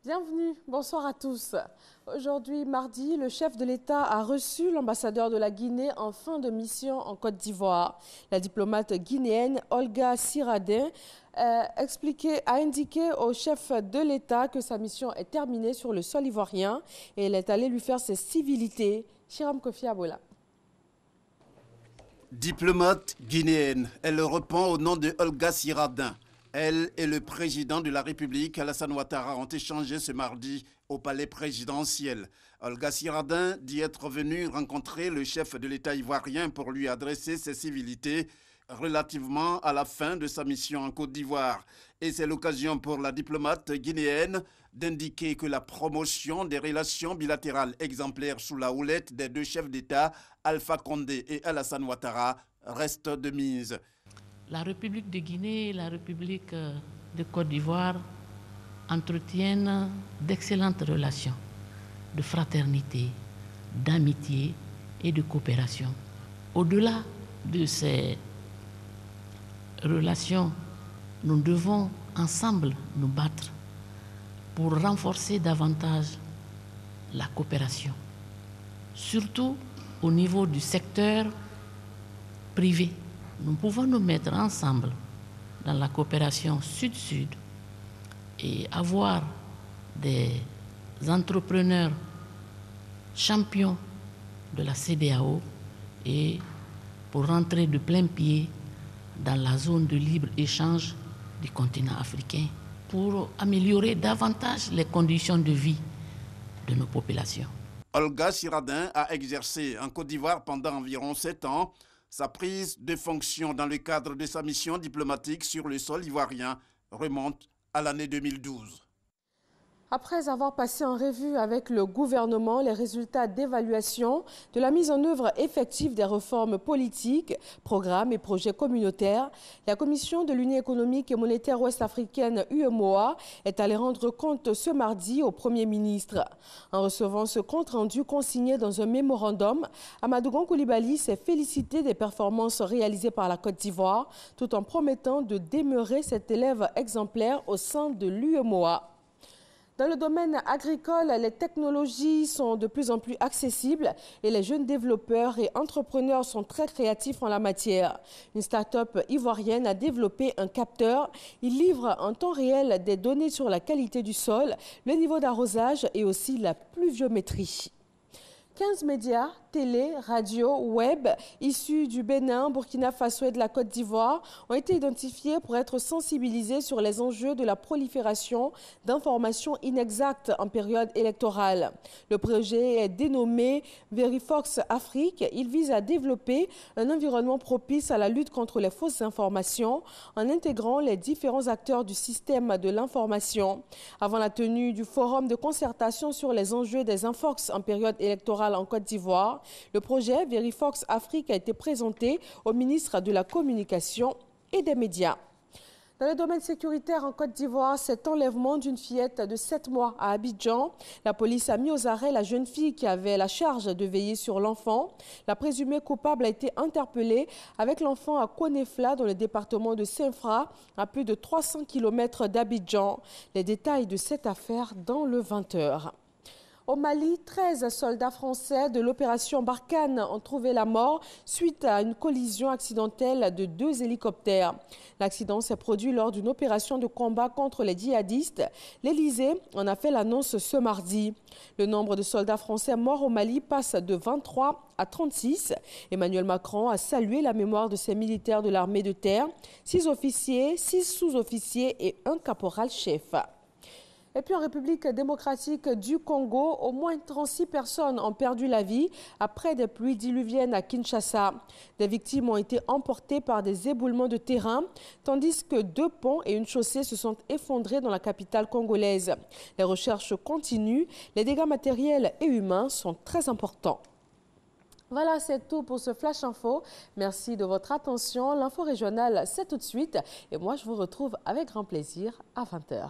Bienvenue, bonsoir à tous. Aujourd'hui, mardi, le chef de l'État a reçu l'ambassadeur de la Guinée en fin de mission en Côte d'Ivoire. La diplomate guinéenne Olga Siradin a indiqué au chef de l'État que sa mission est terminée sur le sol ivoirien et elle est allée lui faire ses civilités. Chiram Kofi Abola. Diplomate guinéenne, elle répond au nom de Olga Siradin. Elle et le président de la République, Alassane Ouattara, ont échangé ce mardi au palais présidentiel. Olga Siradin dit être venue rencontrer le chef de l'État ivoirien pour lui adresser ses civilités relativement à la fin de sa mission en Côte d'Ivoire. Et c'est l'occasion pour la diplomate guinéenne d'indiquer que la promotion des relations bilatérales exemplaires sous la houlette des deux chefs d'État, Alpha Condé et Alassane Ouattara, reste de mise. La République de Guinée et la République de Côte d'Ivoire entretiennent d'excellentes relations de fraternité, d'amitié et de coopération. Au-delà de ces relations, nous devons ensemble nous battre pour renforcer davantage la coopération, surtout au niveau du secteur privé. Nous pouvons nous mettre ensemble dans la coopération sud-sud et avoir des entrepreneurs champions de la CEDEAO et pour rentrer de plein pied dans la zone de libre-échange du continent africain pour améliorer davantage les conditions de vie de nos populations. Olga Siradin a exercé en Côte d'Ivoire pendant environ 7 ans. Sa prise de fonction dans le cadre de sa mission diplomatique sur le sol ivoirien remonte à l'année 2012. Après avoir passé en revue avec le gouvernement les résultats d'évaluation de la mise en œuvre effective des réformes politiques, programmes et projets communautaires, la Commission de l'Union économique et monétaire ouest-africaine UEMOA est allée rendre compte ce mardi au Premier ministre. En recevant ce compte-rendu consigné dans un mémorandum, Amadou Gon Coulibaly s'est félicité des performances réalisées par la Côte d'Ivoire, tout en promettant de demeurer cet élève exemplaire au sein de l'UEMOA. Dans le domaine agricole, les technologies sont de plus en plus accessibles et les jeunes développeurs et entrepreneurs sont très créatifs en la matière. Une start-up ivoirienne a développé un capteur. Il livre en temps réel des données sur la qualité du sol, le niveau d'arrosage et aussi la pluviométrie. 15 médias, télé, radio, web, issus du Bénin, Burkina Faso et de la Côte d'Ivoire ont été identifiés pour être sensibilisés sur les enjeux de la prolifération d'informations inexactes en période électorale. Le projet est dénommé Verifox Afrique. Il vise à développer un environnement propice à la lutte contre les fausses informations en intégrant les différents acteurs du système de l'information. Avant la tenue du forum de concertation sur les enjeux des infox en période électorale en Côte d'Ivoire, le projet Verifox Afrique a été présenté au ministre de la Communication et des Médias. Dans le domaine sécuritaire en Côte d'Ivoire, cet enlèvement d'une fillette de 7 mois à Abidjan, la police a mis aux arrêts la jeune fille qui avait la charge de veiller sur l'enfant. La présumée coupable a été interpellée avec l'enfant à Konefla dans le département de Saint-Fra, à plus de 300 km d'Abidjan. Les détails de cette affaire dans le 20h. Au Mali, 13 soldats français de l'opération Barkhane ont trouvé la mort suite à une collision accidentelle de 2 hélicoptères. L'accident s'est produit lors d'une opération de combat contre les djihadistes. L'Élysée en a fait l'annonce ce mardi. Le nombre de soldats français morts au Mali passe de 23 à 36. Emmanuel Macron a salué la mémoire de ces militaires de l'armée de terre, 6 officiers, 6 sous-officiers et un caporal-chef. Et puis en République démocratique du Congo, au moins 36 personnes ont perdu la vie après des pluies diluviennes à Kinshasa. Des victimes ont été emportées par des éboulements de terrain, tandis que 2 ponts et une chaussée se sont effondrés dans la capitale congolaise. Les recherches continuent, les dégâts matériels et humains sont très importants. Voilà, c'est tout pour ce Flash Info. Merci de votre attention. L'info régionale, c'est tout de suite. Et moi, je vous retrouve avec grand plaisir à 20h.